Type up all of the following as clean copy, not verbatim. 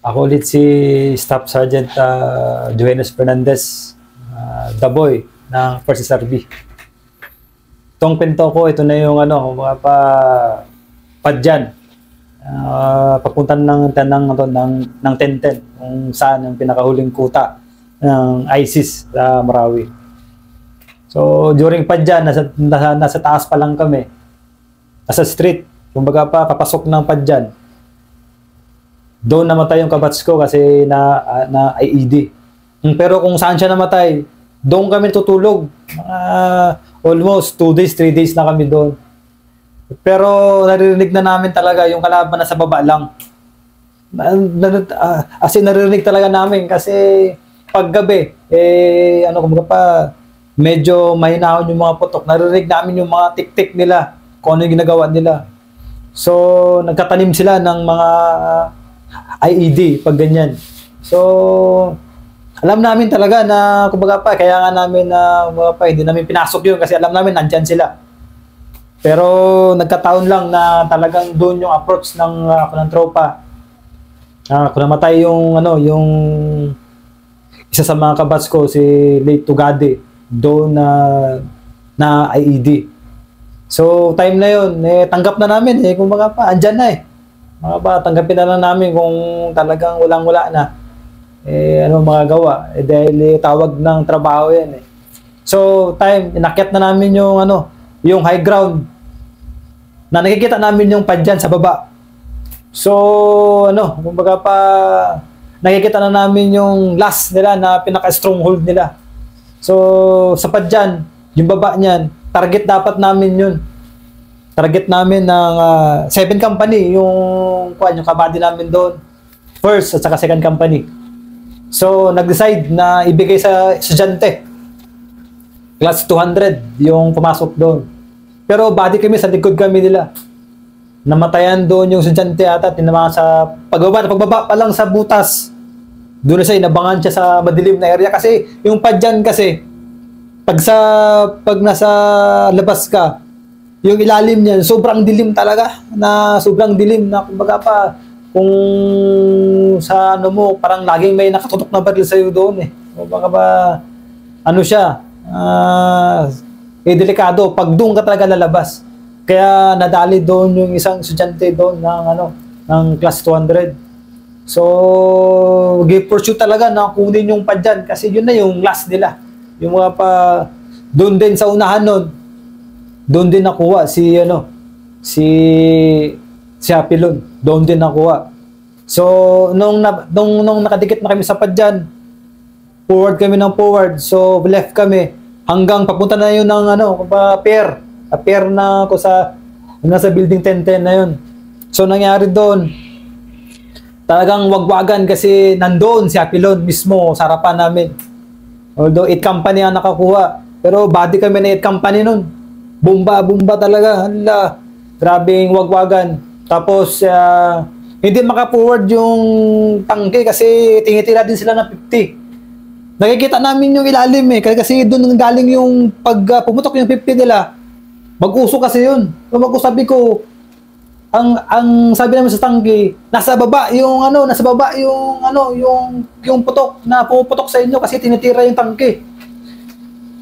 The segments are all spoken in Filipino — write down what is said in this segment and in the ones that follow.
Ako ulit si Staff Sergeant Joenos Fernandez, the boy ng First SRB. Itong pinto ko, ito na yung mga padyan. Papunta ng 10-10 kung saan yung pinakahuling kuta ng ISIS sa Marawi. So during padyan, nasa taas pa lang kami. Nasa street, kumbaga pa papasok ng padyan. Doon namatay yung kabats ko kasi na IED. Pero kung saan siya namatay, doon kami tutulog. Almost 2 days, 3 days na kami doon. Pero naririnig na namin talaga yung kalaban na sa baba lang. As in, naririnig talaga namin kasi paggabi, kumbaga pa, medyo mahinahon yung mga putok. Naririnig namin yung mga tik-tik nila, kung ano yung ginagawa nila. So, nagkatanim sila ng mga IED pag ganyan. So, alam namin talaga na kumbaga pa, kaya nga namin na hindi namin pinasok yun kasi alam namin nandyan sila. Pero nagkataon lang na talagang doon yung approach ng tropa. Kung namatay yung isa sa mga kabats ko, si Late Tugade, doon na IED. So, time na yun, tanggap na namin kumbaga pa, andyan na mga ba, tanggapin na lang namin kung talagang walang-wala na. Magagawa? Dahil tawag ng trabaho yan So, inakyat na namin yung high ground na nakikita namin yung padyan sa baba. So, kumbaga pa, nakikita na namin yung last nila na pinaka-stronghold nila. So, sa padyan, yung baba niyan, target dapat namin yun. Target namin ng 7 company, yung kabady namin doon. First at saka second company. So, nag-decide na ibigay sa estudyante. Class 200 yung pumasok doon. Pero body kami, sa likod kami nila. Namatayan doon yung estudyante ata, tinamaan sa pagbaba pa lang sa butas. Doon na siya, inabangan siya sa madilim na area. Kasi yung padyan kasi, pag nasa labas ka, yung ilalim niyan, sobrang dilim talaga, sobrang dilim na kumbaga pa, kung sa parang laging may nakatutok na baril sa'yo doon Kumbaga ba, siya, delikado, pag doon ka talaga lalabas. Kaya nadali doon yung isang estudyante doon ng class 200. So, pursue talaga na kunin yung padyan kasi yun na yung last nila. Yung mga pa, doon din sa unahan nun, doon din nakuha si Apilon. Doon din nakuha. So, nung nakadikit na kami sa padyan, forward kami ng forward. So, left kami hanggang papunta na yun ng pier. Pier na ako nasa building 1010 na yun. So, nangyari doon, talagang wagwagan kasi nandoon si Apilon mismo sa harapan namin. Although 8 company ang nakakuha, pero body kami na 8 company nun. Bumba talaga. Hala, grabing wagwagan. Tapos, hindi maka-forward yung tangke kasi tinitira din sila ng 50. Nakikita namin yung ilalim kasi doon galing yung pag pumutok yung 50 nila. Mag-usok kasi yun. So, sabi ko, ang sabi namin sa tangke, nasa baba yung yung putok na pumuputok sa inyo kasi tinitira yung tangke.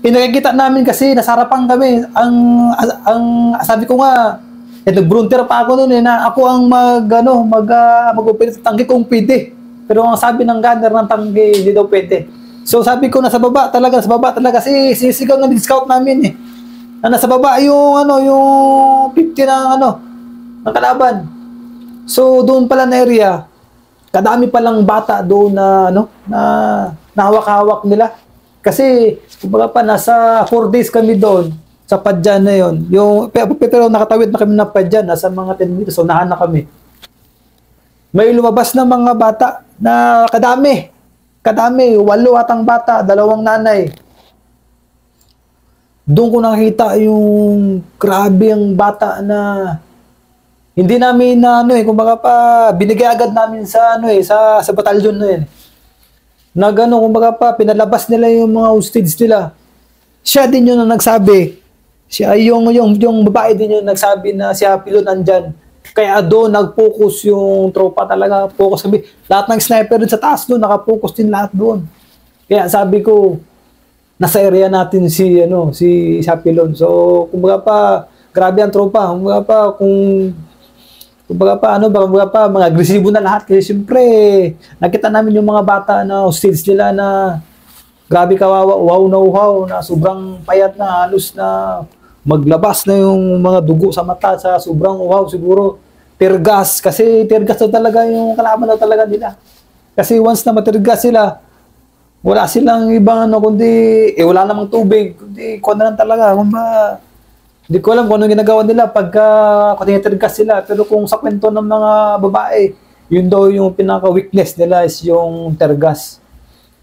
Pinakikita namin kasi nasa harapan kami. Ang sabi ko nga, nag-volunteer pa ako noon na ako ang mag-operate sa tangke kung pwede. Pero ang sabi ng gunner ng tangke, hindi daw pwede. So sabi ko, nasa baba talaga kasi sinisigaw ng scout namin na nasa baba yung 50 ng kalaban. So doon pala na area, kadami palang bata doon na hawak-hawak nila. Kasi, kumbaga pa, nasa 4 days kami doon sa padyan na yun. Pero nakatawid na kami ng padyan, nasa mga 10 meters, so nahan na kami. May lumabas na mga bata na kadami, 8 atang bata, 2 nanay. Doon ko nakita yung grabe ang bata na hindi namin kumbaga pa, binigay agad namin sa sa batalyon na yun. Kumbaga pa, pinalabas nila yung mga hostage nila. Siya din yung nagsabi. Yung babae din yung nagsabi na si Apilon nandyan. Kaya doon nag-focus yung tropa talaga. Focus kami. Lahat ng sniper dun sa taas doon, naka-focus din lahat doon. Kaya sabi ko, nasa area natin si Sapilon. So, kumbaga pa, grabe ang tropa. Kumbaga pa, mga agresibo na lahat. Kasi siyempre, nakita namin yung mga bata na hostage nila na grabe kawawa, uhaw na sobrang payat na, halos na maglabas na yung mga dugo sa mata sa sobrang uhaw siguro. Tear gas, kasi tear gas na talaga yung kalaban na talaga nila. Kasi once na matear gas sila, wala silang ibang kundi, wala namang tubig, kundi kuha na lang talaga. Hindi ko alam kung anong ginagawa nila pagka tear gas sila. Pero kung sa kwento ng mga babae, yun daw yung pinaka-weakness nila is yung tear gas.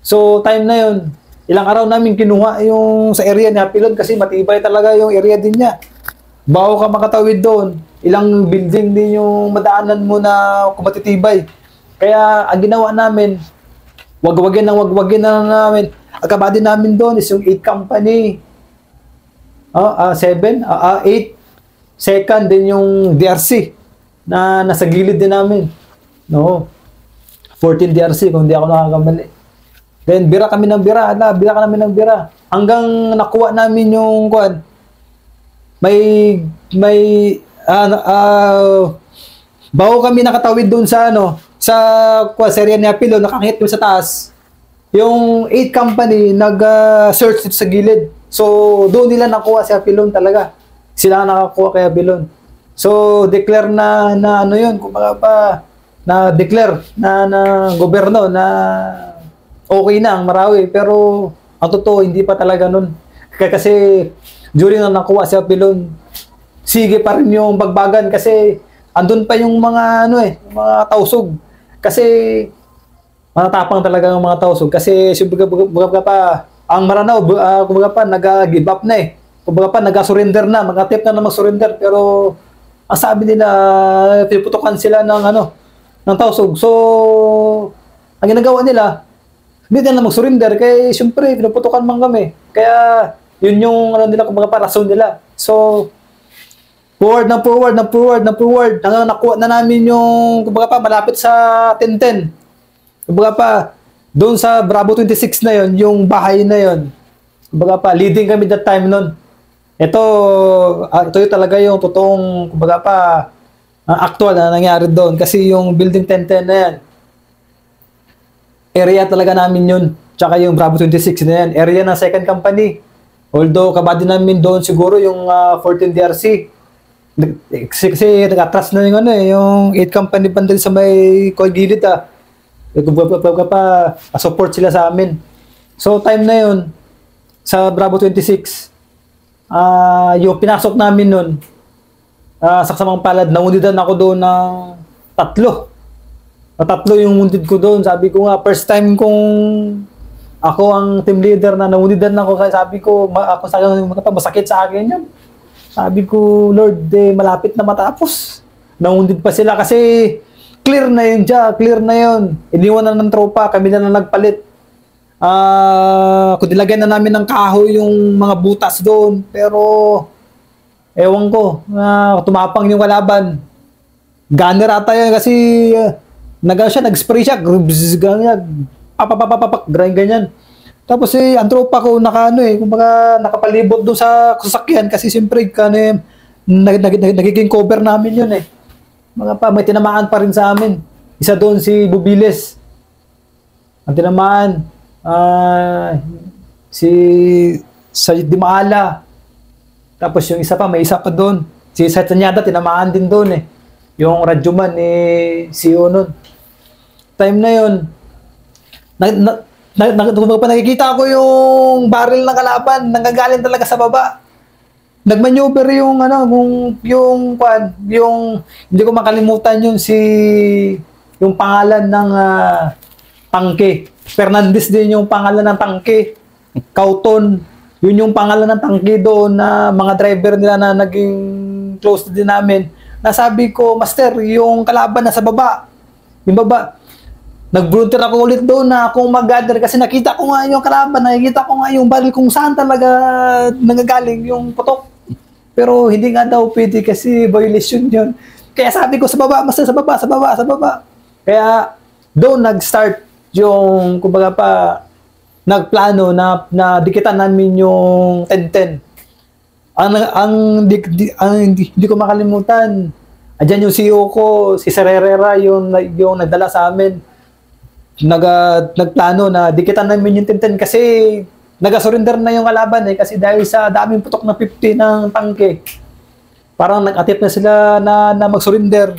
So, time na yun, ilang araw namin kinuha yung sa area ni Hapilon kasi matibay talaga yung area din niya. Bago ka makatawid doon, ilang building din yung madaanan mo na kumatitibay. Kaya, ang ginawa namin, wagwagin na namin. Ang kabady namin doon is yung 8 company. 8. Second din yung DRC na nasa gilid din namin. No. 14 DRC kung hindi ako nakakamali. Then, bira kami ng bira. Hanggang nakuha namin yung kuwan. Bago kami nakatawid doon sa sa area ni Apilo, nakakit kami sa taas. Yung 8 company nag-search dito sa gilid. So, doon nila nakuha si Apilon talaga. Sila nakakuha kay Apilon. So, declare na yun, kumbaga pa, na-declare na gobyerno na okay na ang Marawi, pero ang totoo, hindi pa talaga nun. Kasi during na nakuha si Apilon, sige pa rin yung bagbagan kasi andun pa yung mga mga tausog. Kasi matatapang talaga ng mga tausog. Kasi kumbaga pa, ang Maranao, kumbaga pa, nag-give up na eh. Kumbaga pa, nag-surrender na, mag-attempt na mag-surrender. Pero ang sabi nila, pinuputukan sila ng tausog. So, ang ginagawa nila, hindi na mag-surrender kaya siyempre pinuputukan man kami. Kaya yun yung nila kumbaga pa rason nila. So forward. Hanggang nakuha na namin yung kumbaga pa malapit sa 10-10. Kumbaga pa doon sa Bravo 26 na yon, yung bahay na yon. Kumbaga pa leading kami that time noon. Ito yung talaga yung totoong kumbaga pa actual na nangyari doon kasi yung building 10-10 na yan. Area talaga namin yun. Tsaka yung Bravo 26 na yan. Area ng second company. Although, kabady namin doon siguro yung 14 DRC. Kasi nag-atras na yung 8 company banda sa may gilid support sila sa amin. So, time na yun, sa Bravo 26, yung pinasok namin nun, saksamang palad, naunidan ako doon ng 3. Tatlo yung wounded ko doon. Sabi ko nga, first time kong ako ang team leader na nawundidan ako. Kaya sabi ko, masakit sa akin yan. Sabi ko, Lord, malapit na matapos. Nawundid pa sila kasi clear na yun dyan, clear na yun. Iniwan na ng tropa, kami na nagpalit. Kung nilagyan na namin ng kahoy yung mga butas doon. Pero, ewan ko, tumapang yung kalaban. Gunner ata yun kasi nag-spray siya, ganyan. Tapos ang tropa ko kumbaga nakapalibot doon sa sasakyan kasi siyempre nagiging cover namin yun eh. May tinamaan pa rin sa amin. Isa doon si Bubiles. Ang tinamaan si Sayid Dimaala. Tapos yung isa pa, may isa pa doon. Si Satanyada tinamaan din doon eh. Yung radyoman si nun. Time na yun, nakikita ko yung barrel ng kalaban, nanggagaling talaga sa baba. Nagmaneuver yung hindi ko makalimutan yung pangalan ng tangke. Fernandez din yung pangalan ng tangke. Kauton, yun yung pangalan ng tangke doon na mga driver nila na naging close din namin. Nasabi ko, Master, yung kalaban na sa baba. Yung baba. Nag-volunteer ako ulit doon na akong mag-gather kasi nakita ko nga yung kalaban, nakikita ko nga yung baril kung saan talaga nagagaling yung putok. Pero hindi nga daw pwede kasi violation yun. Kaya sabi ko sa baba, basta sa baba, sa baba, sa baba. Kaya doon nag-start yung, kumbaga pa, nagplano na dikitan namin yung 10-10. Hindi ko makalimutan. Andiyan yung CEO ko, si Sir Herrera, yung nagdala sa amin. Nagplano na dikitan namin yung 10-10 kasi nag-surrender na yung kalaban kasi dahil sa daming putok na 50 ng tangke. Parang nag-attempt na sila na mag-surrender.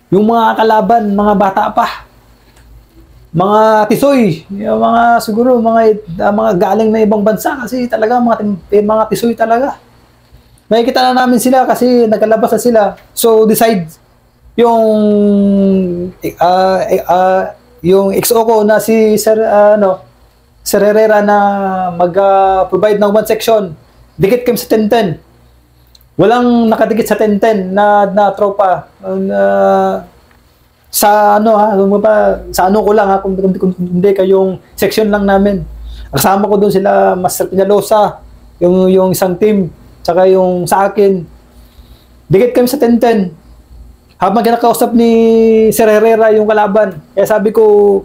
Yung mga kalaban, mga bata pa. Mga tisoy, yung mga siguro mga galing na ibang bansa kasi talaga mga tisoy talaga. Makikita na namin sila kasi nagkalabas na sila. So decide yung XO ko na si Sir Herrera na mag-provide ng one section. Dikit kami sa 10-10. Walang nakadikit sa 10-10 na tropa. Sa ano ko lang kung hindi kayong section lang namin. Kasama ko doon sila Master Peñalosa, yung isang team, tsaka yung sa akin. Dikit kami sa 10-10. Habang kinakausap ni Sir Herrera yung kalaban. Kaya sabi ko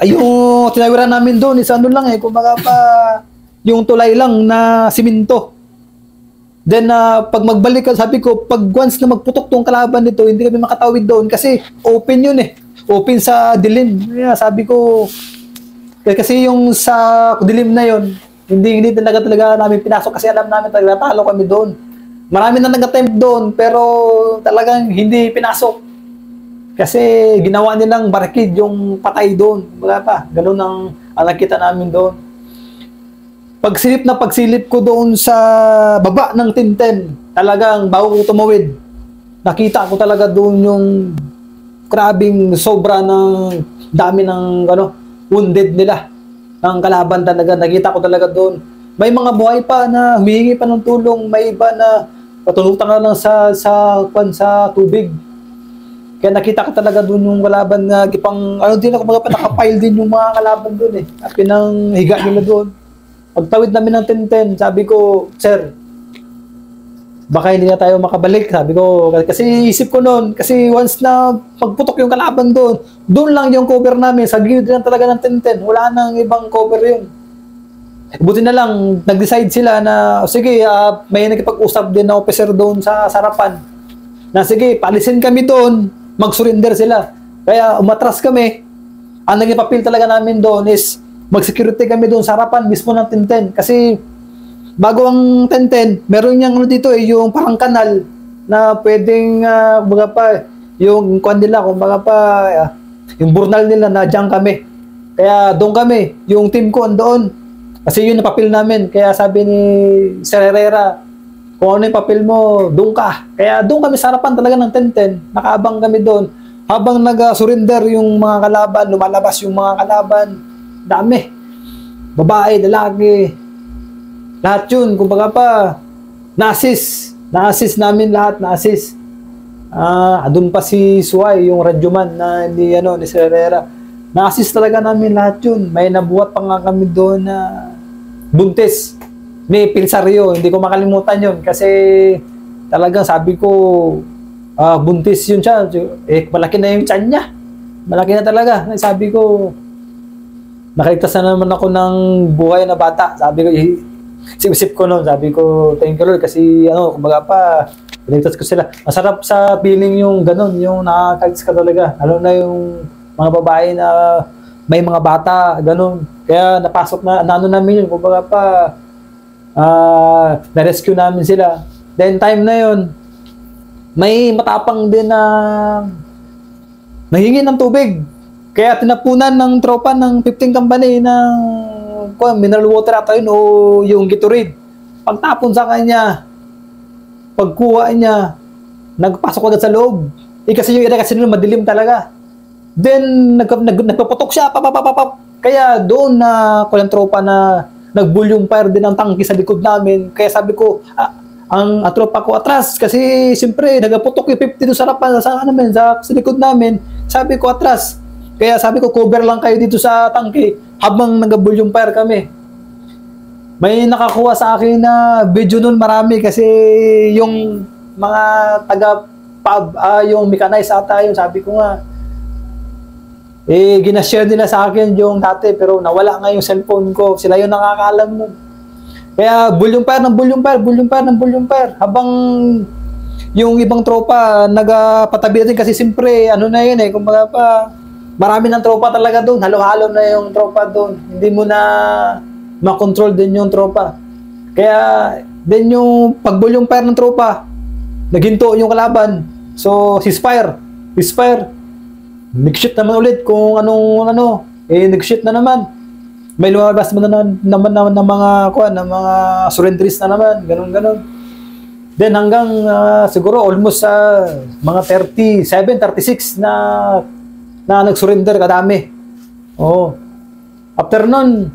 yung tinawiran namin doon is ano lang kumbaga pa yung tulay lang na simento. Then, pag magbalik ka, sabi ko, pag once na magputok tong kalaban nito, hindi kami makatawid doon kasi open yun Open sa dilim. Yeah, sabi ko, kasi yung sa dilim na yun, hindi talaga namin pinasok kasi alam namin talaga talo kami doon. Marami na nag-attempt doon, pero talagang hindi pinasok. Kasi ginawa nilang barricade yung patay doon. Wala pa. Ganun ang nakita namin doon. Pagsilip ko doon sa baba ng 10-10, talagang bago ko tumawid, nakita ko talaga doon yung grabing sobra ng dami ng wounded nila, ng kalaban talaga. Nakita ko talaga doon. May mga buhay pa na humihingi pa ng tulong, may iba na patulutan na lang sa tubig. Kaya nakita ko talaga doon yung kalaban na din ako nakapile din yung mga kalaban doon pinanghiga nila doon. Pagtawid namin ng 10-10, sabi ko, Sir, baka hindi na tayo makabalik. Sabi ko, kasi isip ko noon, kasi once na pagputok yung kalaban doon lang yung cover namin. Sa gilid lang talaga ng 10-10. Wala nang ibang cover yun. Buti na lang, nag-decide sila na, sige, may nakipag-usap din na officer doon sa sarapan. Na sige, palisin kami doon, mag-surrender sila. Kaya umatras kami. Ang naging papel talaga namin doon is, mag-security kami doon sa harapan mismo ng 10-10. Kasi bago ang 10-10, meron niyang dito yung parang kanal na pwedeng, yung kuwan nila, yung burnal nila na dyan kami. Kaya doon kami, yung team ko andoon. Kasi yun ang papel namin. Kaya sabi ni Sir Herrera, kung ano yung papel mo, doon ka. Kaya doon kami sa harapan talaga ng 10-10. Nakaabang kami doon. Habang nag-surrender yung mga kalaban, lumalabas yung mga kalaban, dami. Babae, lalaki. Lahat yun. Kumbaga pa, na-assist. Na-assist namin lahat. Na-assist. Doon pa si Suway, yung radyoman na ni Sir Herrera. Na-assist talaga namin lahat yun. May nabuhat pa nga kami doon na buntis. May Pilsario. Hindi ko makalimutan yun. Kasi talagang sabi ko, buntis yun siya. Malaki na yung tiyan niya. Malaki na talaga. Sabi ko, nakaligtas na naman ako ng buhay na bata. Sabi ko, isip ko noon, sabi ko, thank you Lord, kasi kumbaga pa, pinagtas ko sila. Masarap sa feeling yung ganun, yung nakakaligtas ka talaga. Lalo na yung mga babae na may mga bata, ganun. Kaya napasok na, namin yun, kumbaga pa, na-rescue namin sila. Then time na yun, may matapang din na nahingi ng tubig. Kaya tinapunan ng tropa ng 15 company ng mineral water ata yun o yung Gatorade. Pagtapon sa kanya, pagkuha niya, nagpasok agad sa loob. Kasi yung area kasi nila madilim talaga. Then, nagpaputok siya, papapapapap. Kaya doon na kulang tropa na nag-volume fire din ang tangke sa likod namin. Kaya sabi ko, ang tropa ko atras. Kasi siyempre, nagpaputok yung 50 doon sa harapan, sa likod namin. Sabi ko atras. Kaya sabi ko, cover lang kayo dito sa tangke habang nag-volume fire kami. May nakakuha sa akin na video nun marami kasi yung mga taga-pub, yung mechanized ata yun, sabi ko nga, ginashare nila sa akin yung dati, pero nawala nga yung cellphone ko. Sila yung nakakaalam nun. Kaya bulyong-fire ng bulyong-fire, bulyong-fire ng bulyong-fire. Habang yung ibang tropa, nagpatabi natin kasi siyempre, ano na yun kumbaga pa, marami ng tropa talaga doon. Halo-halo na yung tropa doon. Hindi mo na makontrol din yung tropa. Kaya, din yung pagbulyong-fire ng tropa, naghinto yung kalaban. So, ceasefire. Ceasefire. Nag-shoot naman ulit kung anong nag-shoot na naman. May lumabas naman ng mga mga surrenderies na naman, ganun. Then hanggang siguro almost mga 37, 36 na nag-surrender kadami. Oh. After nun,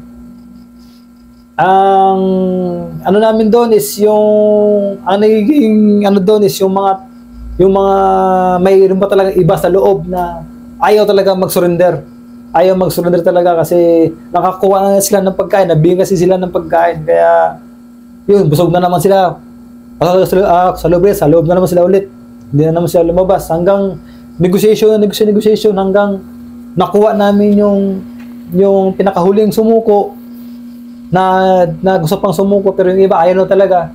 ang ano namin doon is yung nagiging doon is yung mga mayroon pa talaga iba sa loob na ayaw talaga mag-surrender. Ayaw mag-surrender talaga kasi nakakuha na sila ng pagkain. Nabigyan kasi sila ng pagkain. Kaya, yun, busog na naman sila. Sa loob na naman sila ulit. Hindi na naman sila lumabas. Hanggang negotiation hanggang nakuha namin yung pinakahuling sumuko na gusto pang sumuko pero yung iba ayaw na talaga.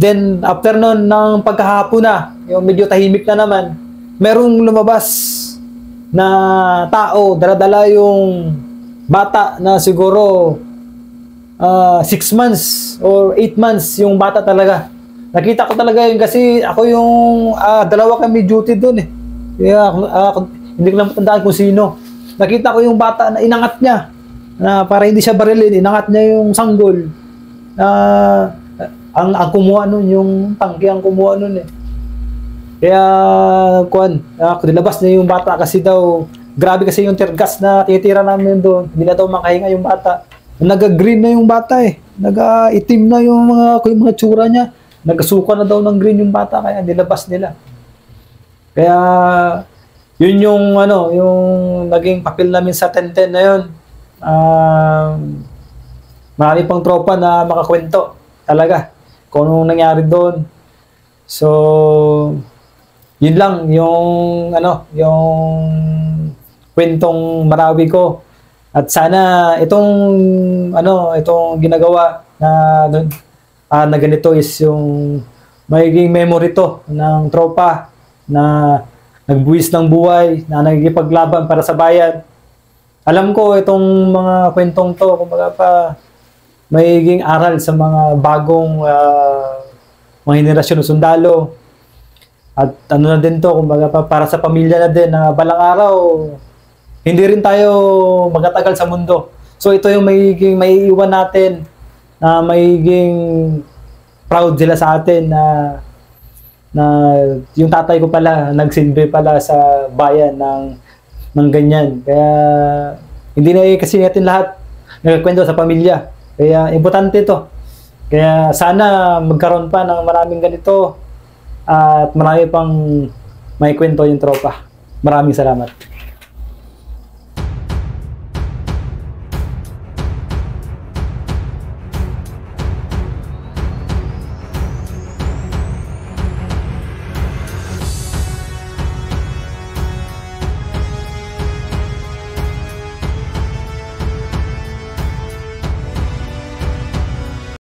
Then, after nun, ng pagkahapon na, yung medyo tahimik na naman, merong lumabas na tao, dala-dala yung bata na siguro 6 months or 8 months yung bata talaga. Nakita ko talaga yun kasi ako yung dalawa kami duty doon Kaya, hindi ko lang matandaan kung sino. Nakita ko yung bata na inangat niya na para hindi siya barilin, inangat niya yung sanggol. Ang kumuha nun, yung tangke ang kumuha nun Kaya, nilabas na yung bata kasi daw, grabe kasi yung tear gas na titira namin doon. Hindi na daw makahinga yung bata. Nag-green na yung bata Nag-itim na yung mga tsura niya. Nagsuka na daw ng green yung bata, kaya nilabas nila. Kaya, yun yung naging papel namin sa 10-10 na yun. Marami pang tropa na makakwento talaga kung anong nangyari doon. So, yun lang yung kwentong Marawi ko. At sana itong ginagawa na ganito is yung magiging memory to ng tropa na nagbuwis ng buhay, na nagigipaglaban para sa bayan. Alam ko itong mga kwentong to, kumbaga pa magiging aral sa mga bagong mga henerasyon ng sundalo. At na din to, kumbaga para sa pamilya na din na balang araw, hindi rin tayo magtatagal sa mundo. So ito yung may iwan natin, na magiging proud sila sa atin na yung tatay ko pala, nagsilbi pala sa bayan ng ganyan. Kaya hindi na kasi natin lahat nagkwento sa pamilya. Kaya importante to. Kaya sana magkaroon pa ng maraming ganito at marami pang may kwento yung tropa. Maraming salamat.